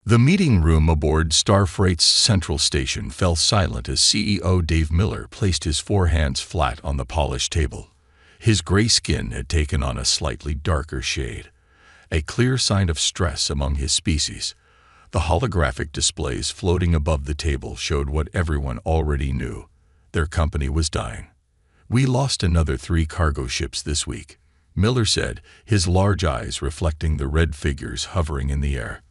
The meeting room aboard Starfreight's Central Station fell silent as CEO Dave Miller placed his four hands flat on the polished table. His gray skin had taken on a slightly darker shade, a clear sign of stress among his species. The holographic displays floating above the table showed what everyone already knew. Their company was dying. "We lost another 3 cargo ships this week," Miller said, his large eyes reflecting the red figures hovering in the air.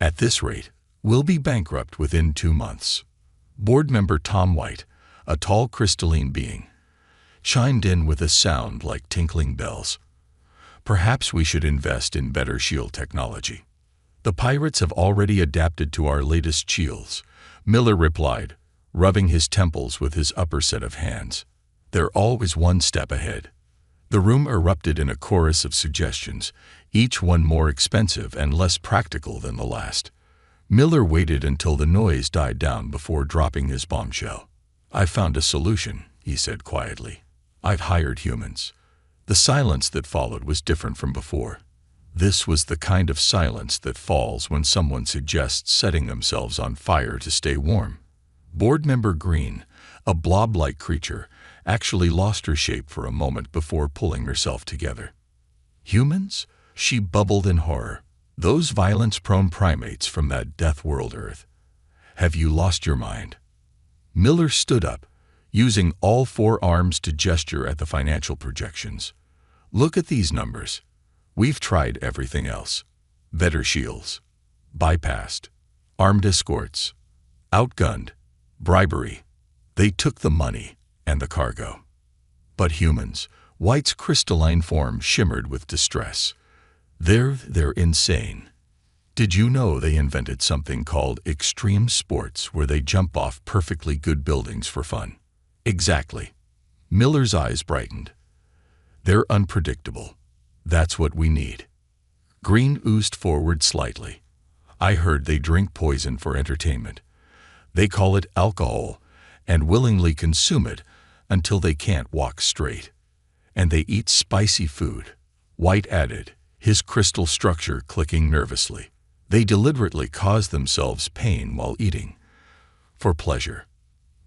"At this rate, we'll be bankrupt within 2 months." Board member Tom White, a tall crystalline being, chimed in with a sound like tinkling bells. "Perhaps we should invest in better shield technology." "The pirates have already adapted to our latest shields," Miller replied, rubbing his temples with his upper set of hands. "They're always one step ahead." The room erupted in a chorus of suggestions, each one more expensive and less practical than the last. Miller waited until the noise died down before dropping his bombshell. "I found a solution," he said quietly. "I've hired humans." The silence that followed was different from before. This was the kind of silence that falls when someone suggests setting themselves on fire to stay warm. Board member Green, a blob-like creature, actually lost her shape for a moment before pulling herself together. "Humans?" she bubbled in horror. "Those violence-prone primates from that death world Earth. Have you lost your mind?" Miller stood up, using all 4 arms to gesture at the financial projections. "Look at these numbers. We've tried everything else. Better shields. Bypassed. Armed escorts. Outgunned. Bribery. They took the money and the cargo. But humans," White's crystalline form shimmered with distress. They're insane. Did you know they invented something called extreme sports where they jump off perfectly good buildings for fun?" "Exactly." Miller's eyes brightened. "They're unpredictable. That's what we need." Green oozed forward slightly. "I heard they drink poison for entertainment. They call it alcohol and willingly consume it until they can't walk straight. And they eat spicy food," White added, his crystal structure clicking nervously. "They deliberately cause themselves pain while eating. For pleasure."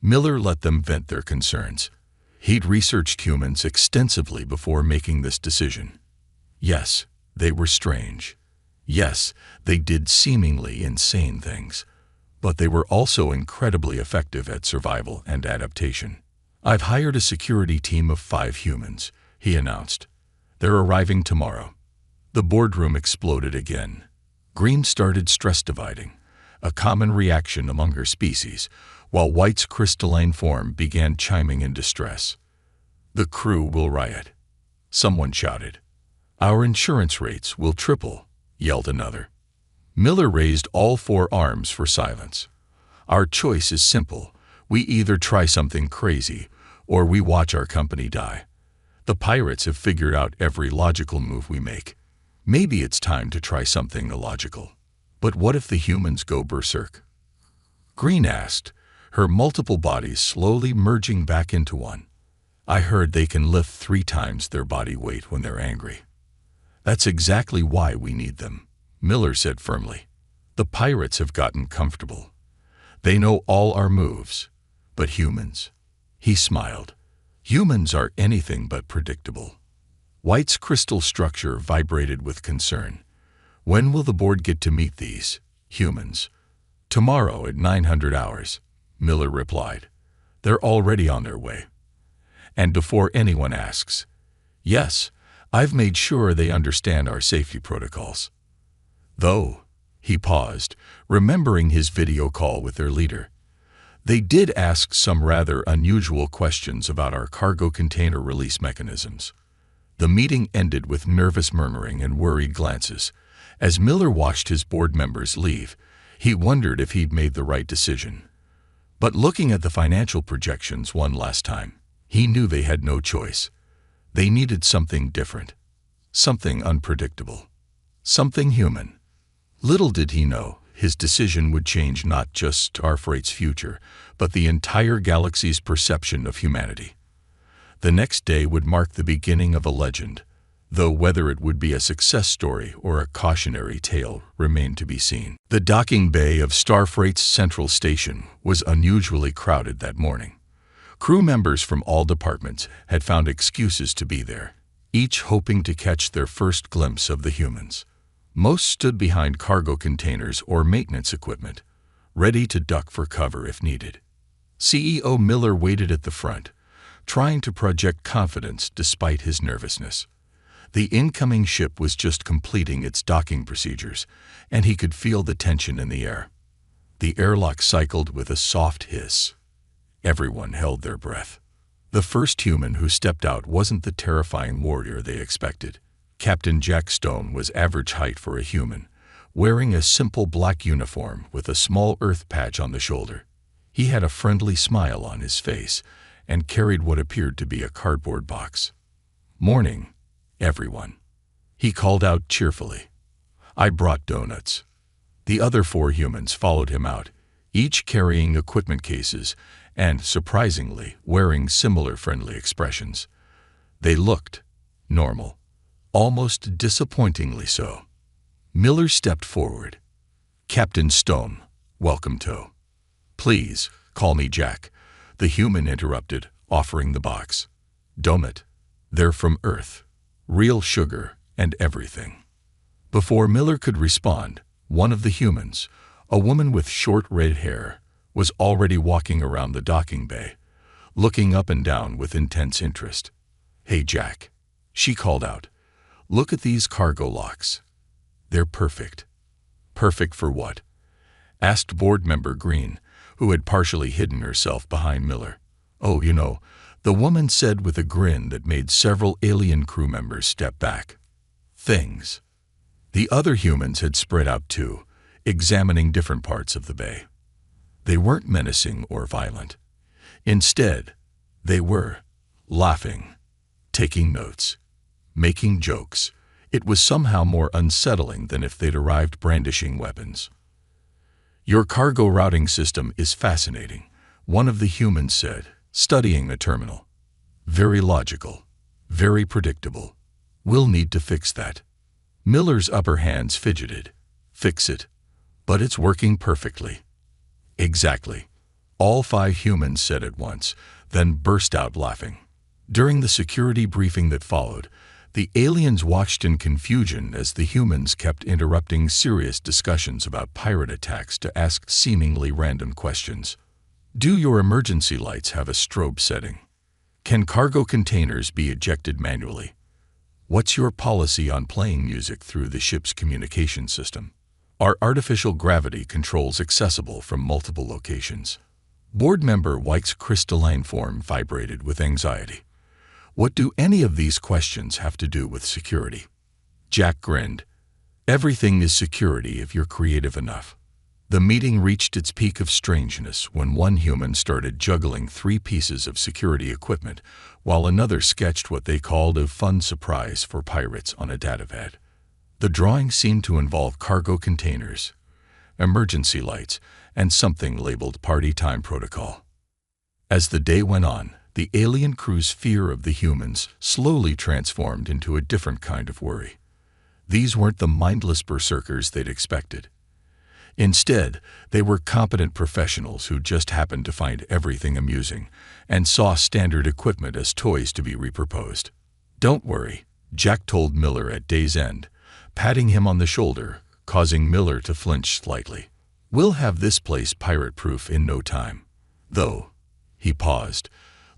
Miller let them vent their concerns. He'd researched humans extensively before making this decision. Yes, they were strange. Yes, they did seemingly insane things. But they were also incredibly effective at survival and adaptation. "I've hired a security team of 5 humans," he announced. "They're arriving tomorrow." The boardroom exploded again. Green started stress dividing, a common reaction among her species, while White's crystalline form began chiming in distress. "The crew will riot," someone shouted. "Our insurance rates will triple," yelled another. Miller raised all 4 arms for silence. "Our choice is simple. We either try something crazy, or we watch our company die. The pirates have figured out every logical move we make. Maybe it's time to try something illogical. But what if the humans go berserk?" Green asked, her multiple bodies slowly merging back into one. "I heard they can lift 3 times their body weight when they're angry." "That's exactly why we need them," Miller said firmly. "The pirates have gotten comfortable. They know all our moves. But humans?" He smiled. "Humans are anything but predictable." White's crystal structure vibrated with concern. "When will the board get to meet these humans?" "Tomorrow at 900 hours, Miller replied. "They're already on their way." "And before anyone asks, yes, I've made sure they understand our safety protocols. Though," he paused, remembering his video call with their leader, "they did ask some rather unusual questions about our cargo container release mechanisms." The meeting ended with nervous murmuring and worried glances. As Miller watched his board members leave, he wondered if he'd made the right decision. But looking at the financial projections one last time, he knew they had no choice. They needed something different, something unpredictable, something human. Little did he know, his decision would change not just Starfreight's future, but the entire galaxy's perception of humanity. The next day would mark the beginning of a legend, though whether it would be a success story or a cautionary tale remained to be seen. The docking bay of Starfreight's Central Station was unusually crowded that morning. Crew members from all departments had found excuses to be there, each hoping to catch their first glimpse of the humans. Most stood behind cargo containers or maintenance equipment, ready to duck for cover if needed. CEO Miller waited at the front, trying to project confidence despite his nervousness. The incoming ship was just completing its docking procedures, and he could feel the tension in the air. The airlock cycled with a soft hiss. Everyone held their breath. The first human who stepped out wasn't the terrifying warrior they expected. Captain Jack Stone was average height for a human, wearing a simple black uniform with a small earth patch on the shoulder. He had a friendly smile on his face and carried what appeared to be a cardboard box. "Morning, everyone," he called out cheerfully. "I brought donuts." The other 4 humans followed him out, each carrying equipment cases and, surprisingly, wearing similar friendly expressions. They looked normal, almost disappointingly so. Miller stepped forward. "Captain Stone, welcome to." "Please, call me Jack," the human interrupted, offering the box. "Donut. They're from Earth. Real sugar and everything." Before Miller could respond, one of the humans, a woman with short red hair, was already walking around the docking bay, looking up and down with intense interest. "Hey, Jack," she called out. "Look at these cargo locks. They're perfect." "Perfect for what?" asked board member Green, who had partially hidden herself behind Miller. "Oh, the woman said with a grin that made several alien crew members step back. "Things." The other humans had spread out too, examining different parts of the bay. They weren't menacing or violent. Instead, they were laughing, taking notes, making jokes. It was somehow more unsettling than if they'd arrived brandishing weapons. "Your cargo routing system is fascinating," one of the humans said, studying the terminal. "Very logical, very predictable. We'll need to fix that." Miller's upper hands fidgeted. "Fix it? But it's working perfectly." "Exactly," all 5 humans said at once, then burst out laughing. During the security briefing that followed, the aliens watched in confusion as the humans kept interrupting serious discussions about pirate attacks to ask seemingly random questions. "Do your emergency lights have a strobe setting? Can cargo containers be ejected manually? What's your policy on playing music through the ship's communication system? Are artificial gravity controls accessible from multiple locations?" Board member White's crystalline form vibrated with anxiety. "What do any of these questions have to do with security?" Jack grinned. "Everything is security if you're creative enough." The meeting reached its peak of strangeness when one human started juggling 3 pieces of security equipment, while another sketched what they called a fun surprise for pirates on a datapad. The drawing seemed to involve cargo containers, emergency lights, and something labeled party time protocol. As the day went on, the alien crew's fear of the humans slowly transformed into a different kind of worry. These weren't the mindless berserkers they'd expected. Instead, they were competent professionals who just happened to find everything amusing and saw standard equipment as toys to be repurposed. "Don't worry," Jack told Miller at day's end, patting him on the shoulder, causing Miller to flinch slightly. "We'll have this place pirate-proof in no time. Though," he paused,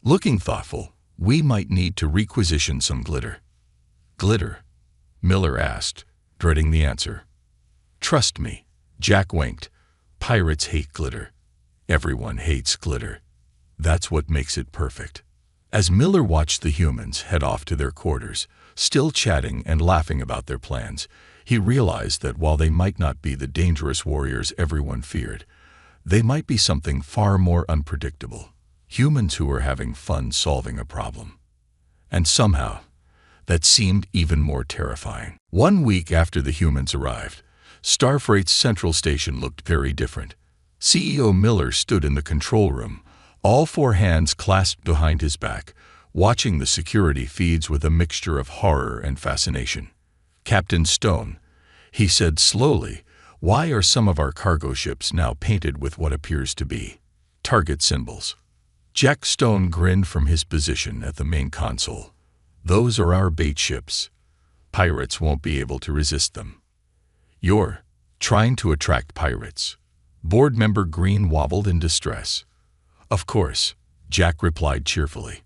looking thoughtful, "we might need to requisition some glitter." "Glitter?" Miller asked, dreading the answer. "Trust me," Jack winked. "Pirates hate glitter. Everyone hates glitter. That's what makes it perfect." As Miller watched the humans head off to their quarters, still chatting and laughing about their plans, he realized that while they might not be the dangerous warriors everyone feared, they might be something far more unpredictable. Humans who were having fun solving a problem. And somehow, that seemed even more terrifying. 1 week after the humans arrived, Starfreight's Central Station looked very different. CEO Miller stood in the control room, all 4 hands clasped behind his back, watching the security feeds with a mixture of horror and fascination. "Captain Stone," he said slowly, "why are some of our cargo ships now painted with what appears to be target symbols?" Jack Stone grinned from his position at the main console. "Those are our bait ships. Pirates won't be able to resist them." "You're trying to attract pirates?" Board member Green wobbled in distress. "Of course," Jack replied cheerfully.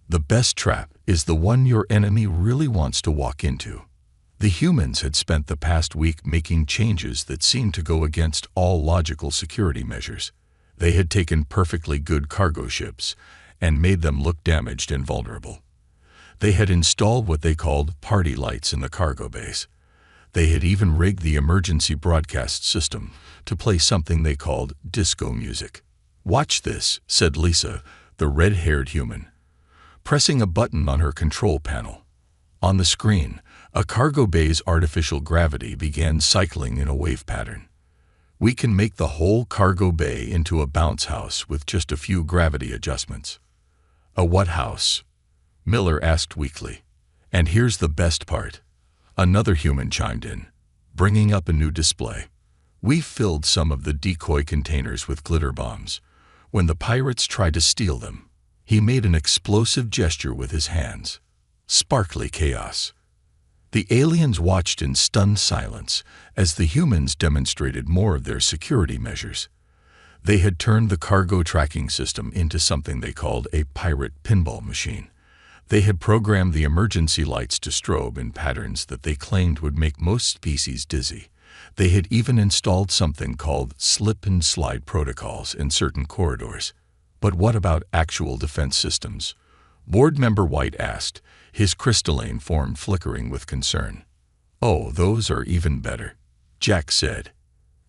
"The best trap is the one your enemy really wants to walk into." The humans had spent the past week making changes that seemed to go against all logical security measures. They had taken perfectly good cargo ships and made them look damaged and vulnerable. They had installed what they called party lights in the cargo bays. They had even rigged the emergency broadcast system to play something they called disco music. "Watch this," said Lisa, the red-haired human, pressing a button on her control panel. On the screen, a cargo bay's artificial gravity began cycling in a wave pattern. "We can make the whole cargo bay into a bounce house with just a few gravity adjustments." "A what house?" Miller asked weakly. "And here's the best part," another human chimed in, bringing up a new display. "We've filled some of the decoy containers with glitter bombs. When the pirates try to steal them," he made an explosive gesture with his hands. Sparkly chaos. The aliens watched in stunned silence as the humans demonstrated more of their security measures. They had turned the cargo tracking system into something they called a pirate pinball machine. They had programmed the emergency lights to strobe in patterns that they claimed would make most species dizzy. They had even installed something called slip and slide protocols in certain corridors. But what about actual defense systems? Board member White asked, his crystalline form flickering with concern. "Oh, those are even better," Jack said.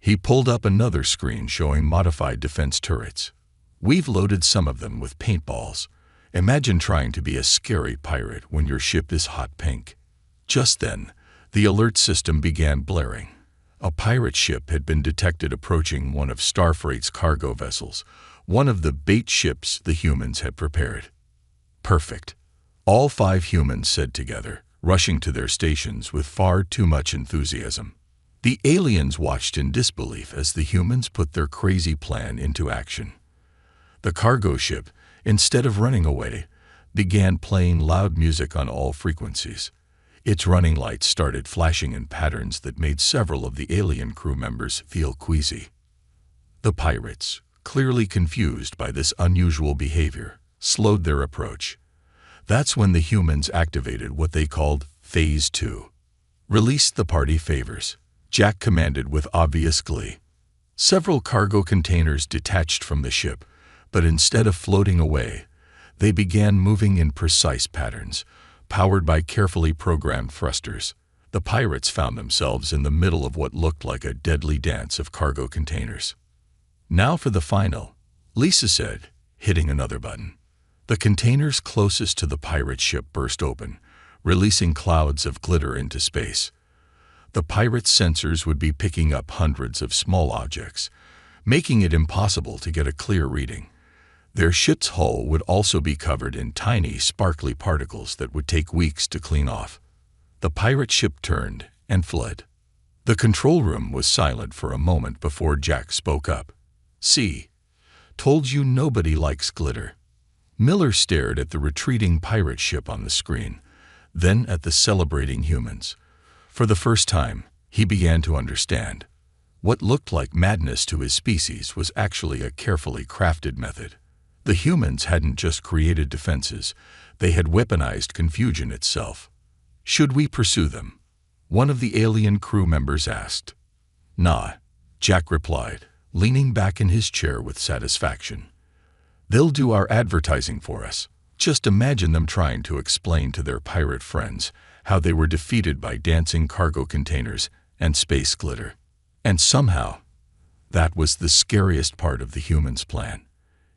He pulled up another screen showing modified defense turrets. "We've loaded some of them with paintballs. Imagine trying to be a scary pirate when your ship is hot pink." Just then, the alert system began blaring. A pirate ship had been detected approaching one of Starfreight's cargo vessels, one of the bait ships the humans had prepared. "Perfect," all 5 humans said together, rushing to their stations with far too much enthusiasm. The aliens watched in disbelief as the humans put their crazy plan into action. The cargo ship, instead of running away, began playing loud music on all frequencies. Its running lights started flashing in patterns that made several of the alien crew members feel queasy. The pirates, clearly confused by this unusual behavior, slowed their approach. That's when the humans activated what they called Phase 2. "Release the party favors," Jack commanded with obvious glee. Several cargo containers detached from the ship, but instead of floating away, they began moving in precise patterns, powered by carefully programmed thrusters. The pirates found themselves in the middle of what looked like a deadly dance of cargo containers. "Now for the final," Lisa said, hitting another button. The containers closest to the pirate ship burst open, releasing clouds of glitter into space. The pirates' sensors would be picking up hundreds of small objects, making it impossible to get a clear reading. Their ship's hull would also be covered in tiny, sparkly particles that would take weeks to clean off. The pirate ship turned and fled. The control room was silent for a moment before Jack spoke up. "See, told you nobody likes glitter." Miller stared at the retreating pirate ship on the screen, then at the celebrating humans. For the first time, he began to understand. What looked like madness to his species was actually a carefully crafted method. The humans hadn't just created defenses, they had weaponized confusion itself. "Should we pursue them?" one of the alien crew members asked. "Nah," Jack replied, leaning back in his chair with satisfaction. "They'll do our advertising for us. Just imagine them trying to explain to their pirate friends how they were defeated by dancing cargo containers and space glitter." And somehow, that was the scariest part of the humans' plan.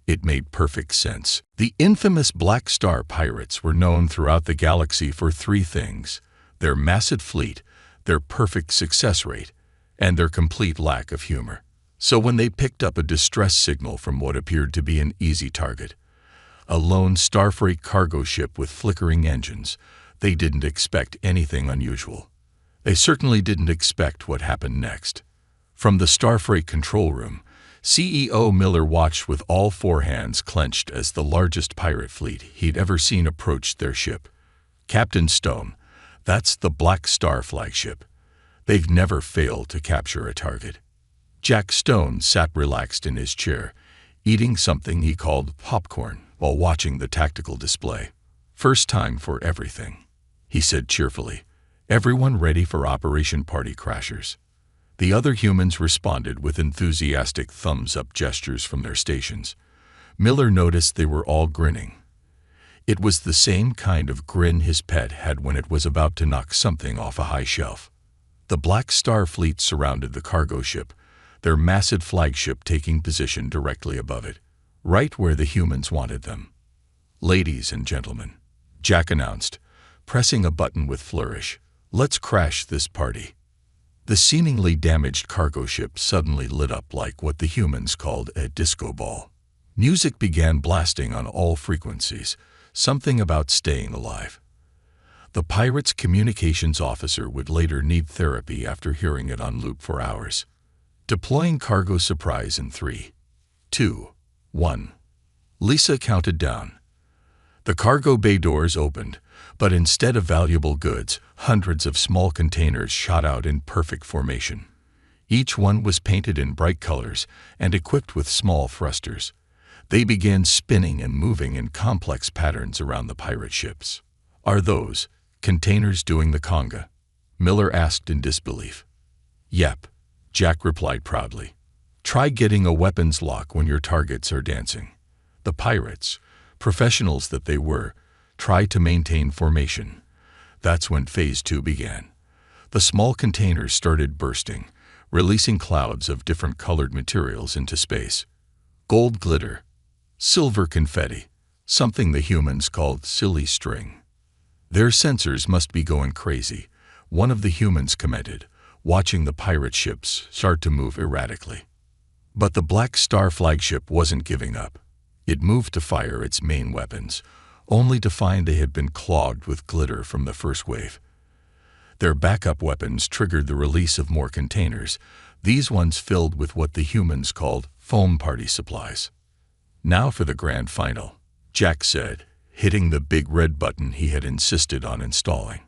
It made perfect sense. The infamous Black Star pirates were known throughout the galaxy for 3 things: their massive fleet, their perfect success rate, and their complete lack of humor. So when they picked up a distress signal from what appeared to be an easy target, A lone Starfreight cargo ship with flickering engines. They didn't expect anything unusual. They certainly didn't expect what happened next. From the Starfreight control room, CEO Miller watched with all four hands clenched as the largest pirate fleet he'd ever seen approached their ship. Captain Stone, that's the Black Star flagship. They've never failed to capture a target. Jack Stone sat relaxed in his chair, eating something he called popcorn while watching the tactical display. "First time for everything," he said cheerfully. "Everyone ready for Operation Party Crashers?" The other humans responded with enthusiastic thumbs-up gestures from their stations. Miller noticed they were all grinning. It was the same kind of grin his pet had when it was about to knock something off a high shelf. The Black Star fleet surrounded the cargo ship, their massive flagship taking position directly above it, right where the humans wanted them. "Ladies and gentlemen," Jack announced, pressing a button with flourish, "let's crash this party." The seemingly damaged cargo ship suddenly lit up like what the humans called a disco ball. Music began blasting on all frequencies, something about staying alive. The pirate's communications officer would later need therapy after hearing it on loop for hours. Deploying cargo surprise in 3, 2, 1. Lisa counted down. The cargo bay doors opened, but instead of valuable goods, hundreds of small containers shot out in perfect formation. Each one was painted in bright colors and equipped with small thrusters. They began spinning and moving in complex patterns around the pirate ships. "Are those containers doing the conga?" Miller asked in disbelief. "Yep," Jack replied proudly. "Try getting a weapons lock when your targets are dancing." The pirates, professionals that they were, tried to maintain formation. That's when Phase 2 began. The small containers started bursting, releasing clouds of different colored materials into space. Gold glitter, silver confetti, something the humans called silly string. "Their sensors must be going crazy," one of the humans commented, watching the pirate ships start to move erratically. But the Black Star flagship wasn't giving up. It moved to fire its main weapons, only to find they had been clogged with glitter from the first wave. Their backup weapons triggered the release of more containers, these ones filled with what the humans called foam party supplies. "Now for the grand final," Jack said, hitting the big red button he had insisted on installing.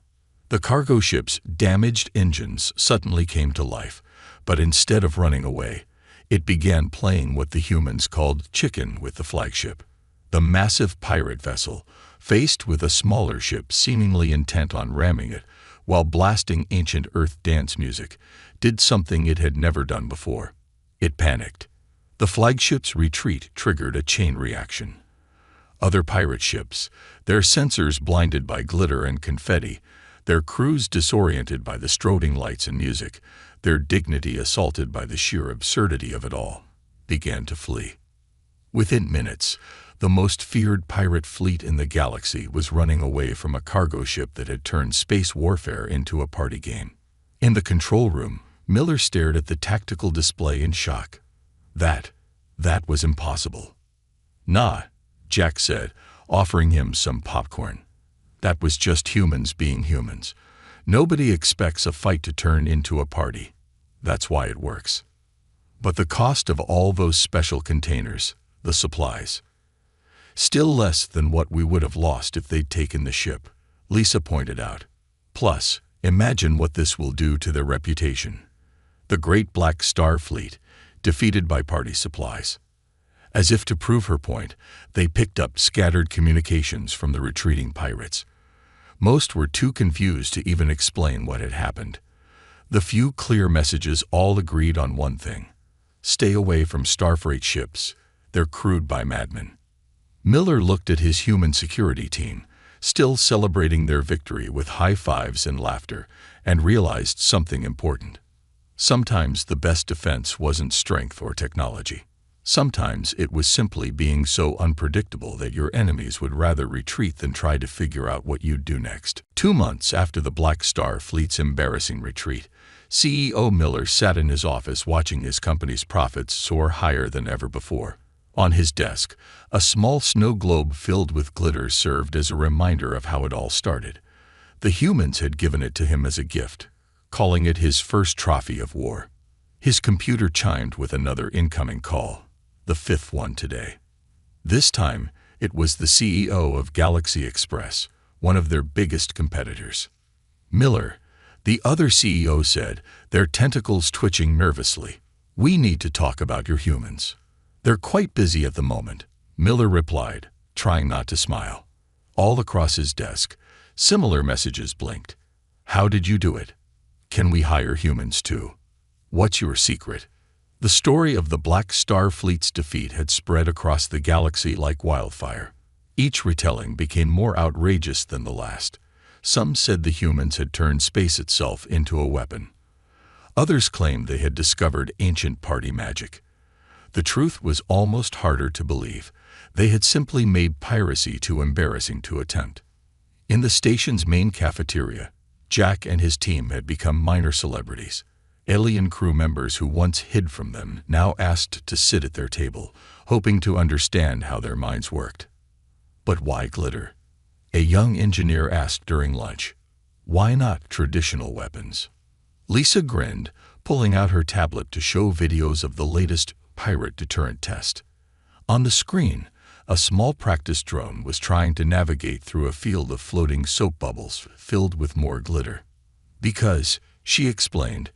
The cargo ship's damaged engines suddenly came to life, but instead of running away, it began playing what the humans called chicken with the flagship. The massive pirate vessel, faced with a smaller ship seemingly intent on ramming it, while blasting ancient Earth dance music, did something it had never done before. It panicked. The flagship's retreat triggered a chain reaction. Other pirate ships, their sensors blinded by glitter and confetti, their crews disoriented by the strobing lights and music, their dignity assaulted by the sheer absurdity of it all, began to flee. Within minutes, the most feared pirate fleet in the galaxy was running away from a cargo ship that had turned space warfare into a party game. In the control room, Miller stared at the tactical display in shock. That was impossible. "Nah," Jack said, offering him some popcorn. "That was just humans being humans. Nobody expects a fight to turn into a party. That's why it works." But the cost of all those special containers, the supplies, still less than what we would have lost if they'd taken the ship, Lisa pointed out. "Plus, imagine what this will do to their reputation. The Great Black Star Fleet, defeated by party supplies." As if to prove her point, they picked up scattered communications from the retreating pirates. Most were too confused to even explain what had happened. The few clear messages all agreed on one thing: stay away from Starfreight ships. They're crewed by madmen. Miller looked at his human security team, still celebrating their victory with high fives and laughter, and realized something important. Sometimes the best defense wasn't strength or technology. Sometimes it was simply being so unpredictable that your enemies would rather retreat than try to figure out what you'd do next. 2 months after the Black Star Fleet's embarrassing retreat, CEO Miller sat in his office watching his company's profits soar higher than ever before. On his desk, a small snow globe filled with glitter served as a reminder of how it all started. The humans had given it to him as a gift, calling it his first trophy of war. His computer chimed with another incoming call, the fifth one today. This time, it was the CEO of Galaxy Express, one of their biggest competitors. Miller, the other CEO, said, their tentacles twitching nervously. "We need to talk about your humans." "They're quite busy at the moment," Miller replied, trying not to smile. All across his desk, similar messages blinked. "How did you do it? Can we hire humans too? What's your secret?" The story of the Black Star Fleet's defeat had spread across the galaxy like wildfire. Each retelling became more outrageous than the last. Some said the humans had turned space itself into a weapon. Others claimed they had discovered ancient party magic. The truth was almost harder to believe. They had simply made piracy too embarrassing to attempt. In the station's main cafeteria, Jack and his team had become minor celebrities. Alien crew members who once hid from them now asked to sit at their table, hoping to understand how their minds worked. "But why glitter?" a young engineer asked during lunch. "Why not traditional weapons?" Lisa grinned, pulling out her tablet to show videos of the latest pirate deterrent test. On the screen, a small practice drone was trying to navigate through a field of floating soap bubbles filled with more glitter. "Because," she explained,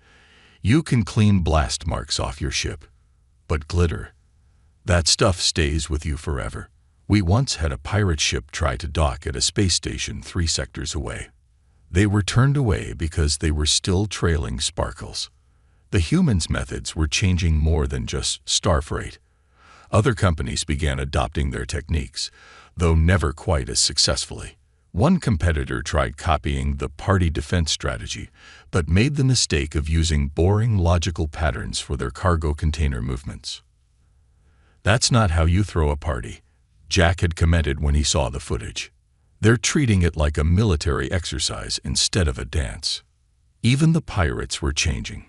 "you can clean blast marks off your ship. But glitter, that stuff stays with you forever." We once had a pirate ship try to dock at a space station 3 sectors away. They were turned away because they were still trailing sparkles. The humans' methods were changing more than just Starfreight. Other companies began adopting their techniques, though never quite as successfully. One competitor tried copying the party defense strategy, but made the mistake of using boring logical patterns for their cargo container movements. "That's not how you throw a party," Jack had commented when he saw the footage. "They're treating it like a military exercise instead of a dance." Even the pirates were changing.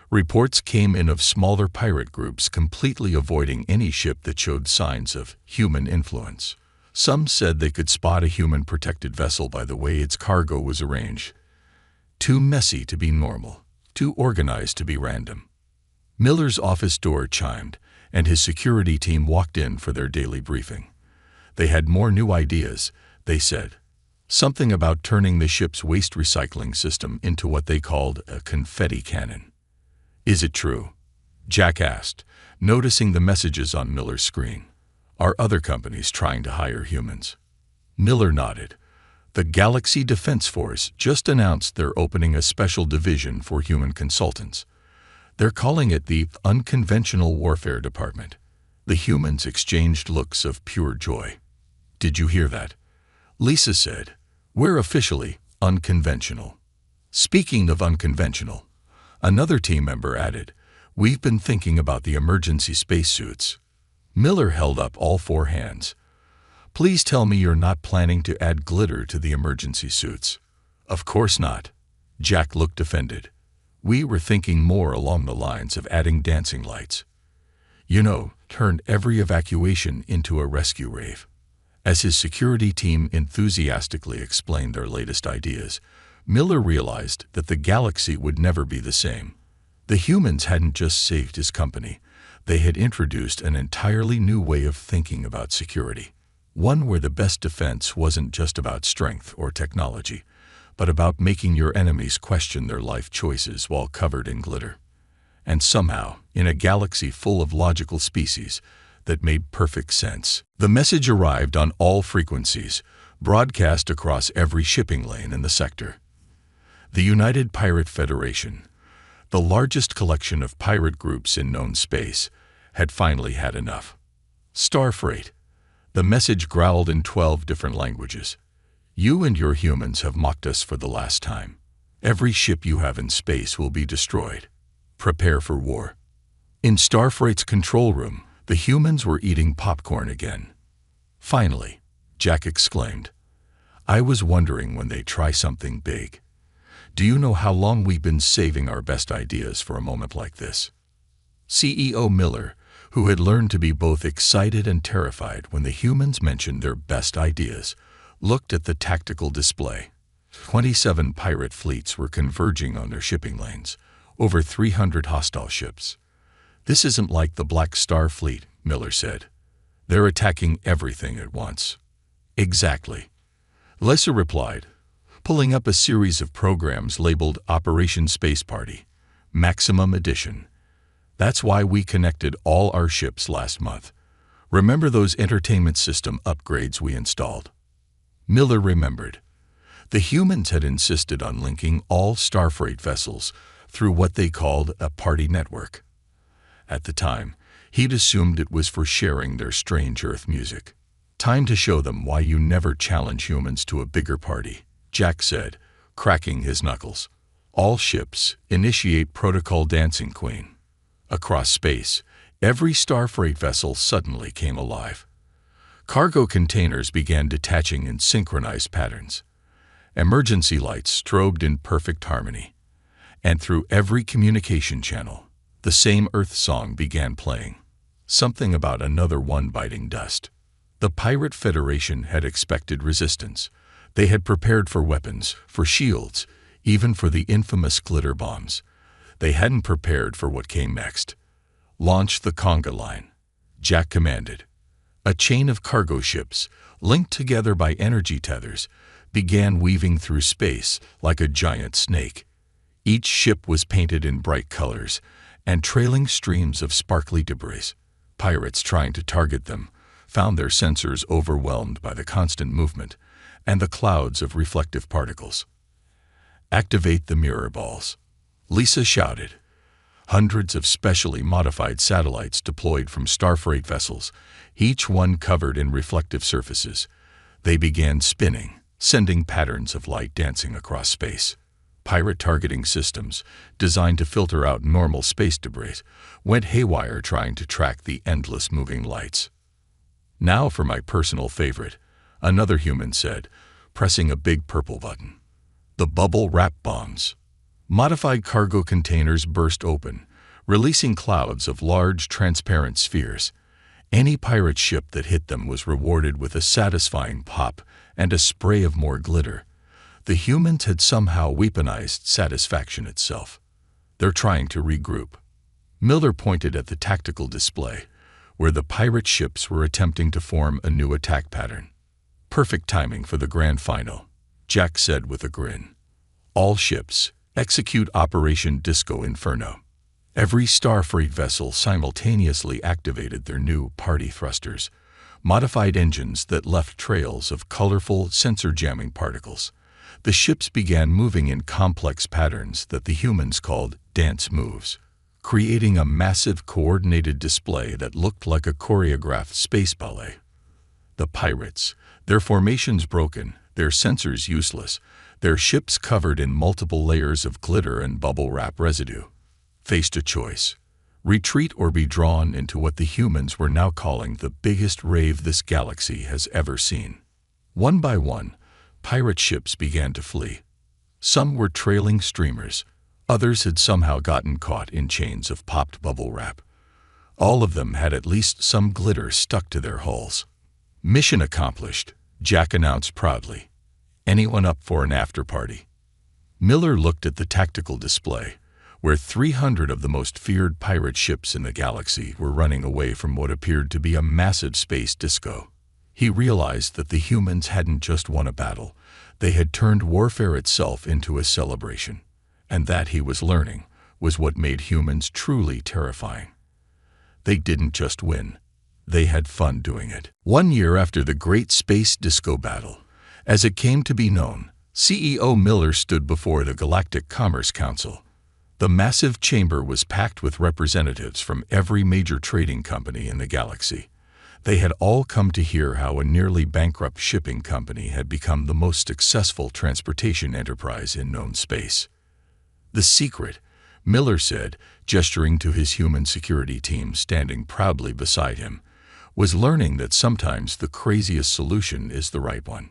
Reports came in of smaller pirate groups completely avoiding any ship that showed signs of human influence. Some said they could spot a human-protected vessel by the way its cargo was arranged. Too messy to be normal, too organized to be random. Miller's office door chimed, and his security team walked in for their daily briefing. They had more new ideas, they said. Something about turning the ship's waste recycling system into what they called a confetti cannon. "Is it true?" Jack asked, noticing the messages on Miller's screen. "Are other companies trying to hire humans?" Miller nodded. The Galaxy Defense Force just announced they're opening a special division for human consultants. They're calling it the Unconventional Warfare Department. The humans exchanged looks of pure joy. "Did you hear that?" Lisa said, "We're officially unconventional." Speaking of unconventional, another team member added, "We've been thinking about the emergency spacesuits." Miller held up all 4 hands. "Please tell me you're not planning to add glitter to the emergency suits." "Of course not." Jack looked offended. "We were thinking more along the lines of adding dancing lights. You know, turn every evacuation into a rescue rave." As his security team enthusiastically explained their latest ideas, Miller realized that the galaxy would never be the same. The humans hadn't just saved his company. They had introduced an entirely new way of thinking about security. One where the best defense wasn't just about strength or technology, but about making your enemies question their life choices while covered in glitter. And somehow, in a galaxy full of logical species, that made perfect sense. The message arrived on all frequencies, broadcast across every shipping lane in the sector. The United Pirate Federation, the largest collection of pirate groups in known space, had finally had enough. "Starfreight," the message growled in 12 different languages. "You and your humans have mocked us for the last time. Every ship you have in space will be destroyed. Prepare for war." In Starfreight's control room, the humans were eating popcorn again. "Finally," Jack exclaimed. "I was wondering when they'd try something big. Do you know how long we've been saving our best ideas for a moment like this?" CEO Miller, who had learned to be both excited and terrified when the humans mentioned their best ideas, looked at the tactical display. 27 pirate fleets were converging on their shipping lanes, over 300 hostile ships. "This isn't like the Black Star Fleet," Miller said. "They're attacking everything at once." "Exactly," Lesser replied, pulling up a series of programs labeled Operation Space Party, Maximum Edition. "That's why we connected all our ships last month. Remember those entertainment system upgrades we installed?" Miller remembered. The humans had insisted on linking all Starfreight vessels through what they called a party network. At the time, he'd assumed it was for sharing their strange Earth music. "Time to show them why you never challenge humans to a bigger party," Jack said, cracking his knuckles. "All ships initiate Protocol Dancing Queen." Across space, every Starfreight vessel suddenly came alive. Cargo containers began detaching in synchronized patterns. Emergency lights strobed in perfect harmony. And through every communication channel, the same Earth song began playing. Something about another one biting dust. The Pirate Federation had expected resistance. They had prepared for weapons, for shields, even for the infamous glitter bombs. They hadn't prepared for what came next. "Launch the conga line," Jack commanded. A chain of cargo ships, linked together by energy tethers, began weaving through space like a giant snake. Each ship was painted in bright colors and trailing streams of sparkly debris. Pirates trying to target them found their sensors overwhelmed by the constant movement and the clouds of reflective particles. "Activate the mirror balls," Lisa shouted. Hundreds of specially modified satellites deployed from Starfreight vessels, each one covered in reflective surfaces. They began spinning, sending patterns of light dancing across space. Pirate targeting systems, designed to filter out normal space debris, went haywire trying to track the endless moving lights. "Now for my personal favorite," another human said, pressing a big purple button. "The bubble wrap bombs." Modified cargo containers burst open, releasing clouds of large, transparent spheres. Any pirate ship that hit them was rewarded with a satisfying pop and a spray of more glitter. The humans had somehow weaponized satisfaction itself. "They're trying to regroup." Miller pointed at the tactical display, where the pirate ships were attempting to form a new attack pattern. "Perfect timing for the grand final," Jack said with a grin. "All ships, execute Operation Disco Inferno." Every Starfreight vessel simultaneously activated their new party thrusters, modified engines that left trails of colorful sensor-jamming particles. The ships began moving in complex patterns that the humans called dance moves, creating a massive coordinated display that looked like a choreographed space ballet. The pirates, their formations broken, their sensors useless, their ships covered in multiple layers of glitter and bubble wrap residue, faced a choice: retreat or be drawn into what the humans were now calling the biggest rave this galaxy has ever seen. One by one, pirate ships began to flee. Some were trailing streamers, others had somehow gotten caught in chains of popped bubble wrap. All of them had at least some glitter stuck to their hulls. "Mission accomplished," Jack announced proudly. "Anyone up for an after-party?" Miller looked at the tactical display, where 300 of the most feared pirate ships in the galaxy were running away from what appeared to be a massive space disco. He realized that the humans hadn't just won a battle, they had turned warfare itself into a celebration. And that, he was learning, was what made humans truly terrifying. They didn't just win, they had fun doing it. 1 year after the Great Space Disco Battle, as it came to be known, CEO Miller stood before the Galactic Commerce Council. The massive chamber was packed with representatives from every major trading company in the galaxy. They had all come to hear how a nearly bankrupt shipping company had become the most successful transportation enterprise in known space. "The secret," Miller said, gesturing to his human security team standing proudly beside him, "was learning that sometimes the craziest solution is the right one."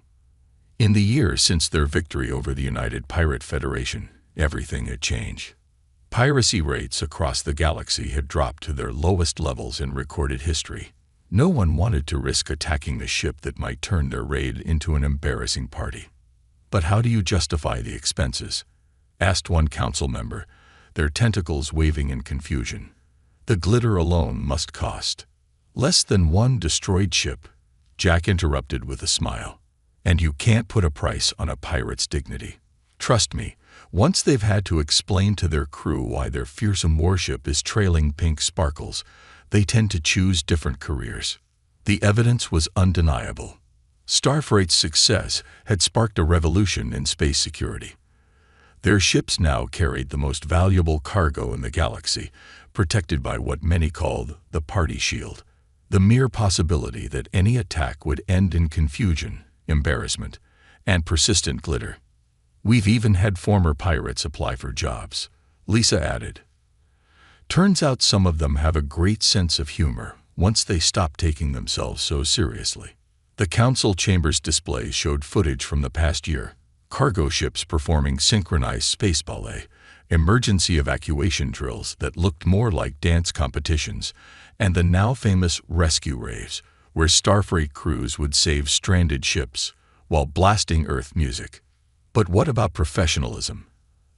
In the years since their victory over the United Pirate Federation, everything had changed. Piracy rates across the galaxy had dropped to their lowest levels in recorded history. No one wanted to risk attacking a ship that might turn their raid into an embarrassing party. "But how do you justify the expenses?" asked one council member, their tentacles waving in confusion. "The glitter alone must cost less than one destroyed ship," Jack interrupted with a smile. "And you can't put a price on a pirate's dignity. Trust me, once they've had to explain to their crew why their fearsome warship is trailing pink sparkles, they tend to choose different careers." The evidence was undeniable. Starfreight's success had sparked a revolution in space security. Their ships now carried the most valuable cargo in the galaxy, protected by what many called the party shield. The mere possibility that any attack would end in confusion, embarrassment, and persistent glitter. "We've even had former pirates apply for jobs," Lisa added. "Turns out some of them have a great sense of humor once they stop taking themselves so seriously." The council chamber's display showed footage from the past year: cargo ships performing synchronized space ballet, emergency evacuation drills that looked more like dance competitions, and the now famous rescue raves, where Starfreight crews would save stranded ships while blasting Earth music. "But what about professionalism?"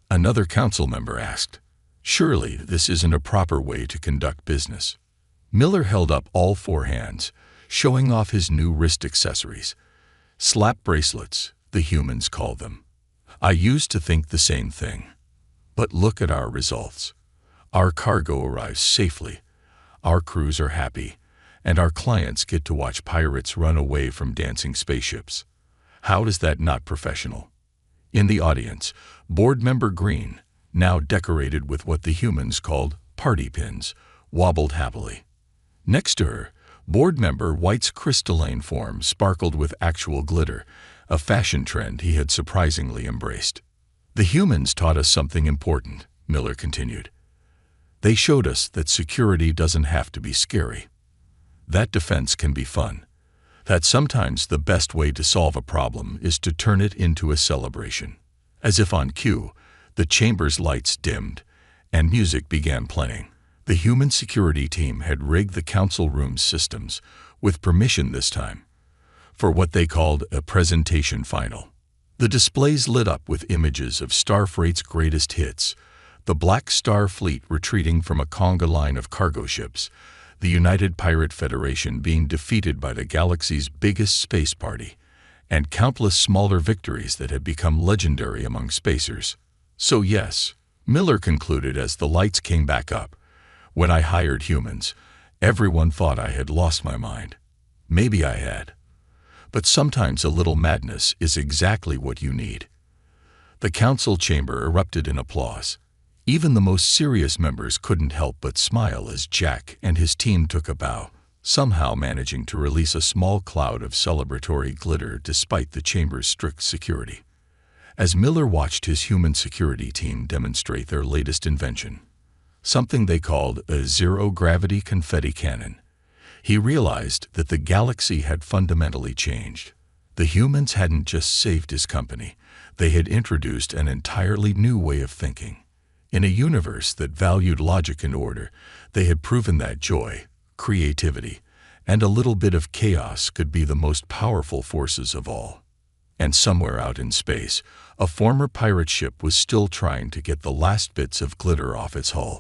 another council member asked. "Surely this isn't a proper way to conduct business." Miller held up all four hands, showing off his new wrist accessories. "Slap bracelets, the humans call them. I used to think the same thing. But look at our results. Our cargo arrives safely, our crews are happy, and our clients get to watch pirates run away from dancing spaceships. How is that not professional?" In the audience, board member Green, now decorated with what the humans called party pins, wobbled happily. Next to her, board member White's crystalline form sparkled with actual glitter, a fashion trend he had surprisingly embraced. "The humans taught us something important," Miller continued. "They showed us that security doesn't have to be scary. That defense can be fun. That sometimes the best way to solve a problem is to turn it into a celebration." As if on cue, the chamber's lights dimmed, and music began playing. The human security team had rigged the council room's systems, with permission this time, for what they called a presentation final. The displays lit up with images of Starfreight's greatest hits: the Black Star Fleet retreating from a conga line of cargo ships, the United Pirate Federation being defeated by the galaxy's biggest space party, and countless smaller victories that had become legendary among spacers. "So yes," Miller concluded as the lights came back up, "when I hired humans, everyone thought I had lost my mind. Maybe I had. But sometimes a little madness is exactly what you need." The council chamber erupted in applause. Even the most serious members couldn't help but smile as Jack and his team took a bow, somehow managing to release a small cloud of celebratory glitter despite the chamber's strict security. As Miller watched his human security team demonstrate their latest invention, something they called a zero-gravity confetti cannon, he realized that the galaxy had fundamentally changed. The humans hadn't just saved his company, they had introduced an entirely new way of thinking. In a universe that valued logic and order, they had proven that joy, creativity, and a little bit of chaos could be the most powerful forces of all. And somewhere out in space, a former pirate ship was still trying to get the last bits of glitter off its hull.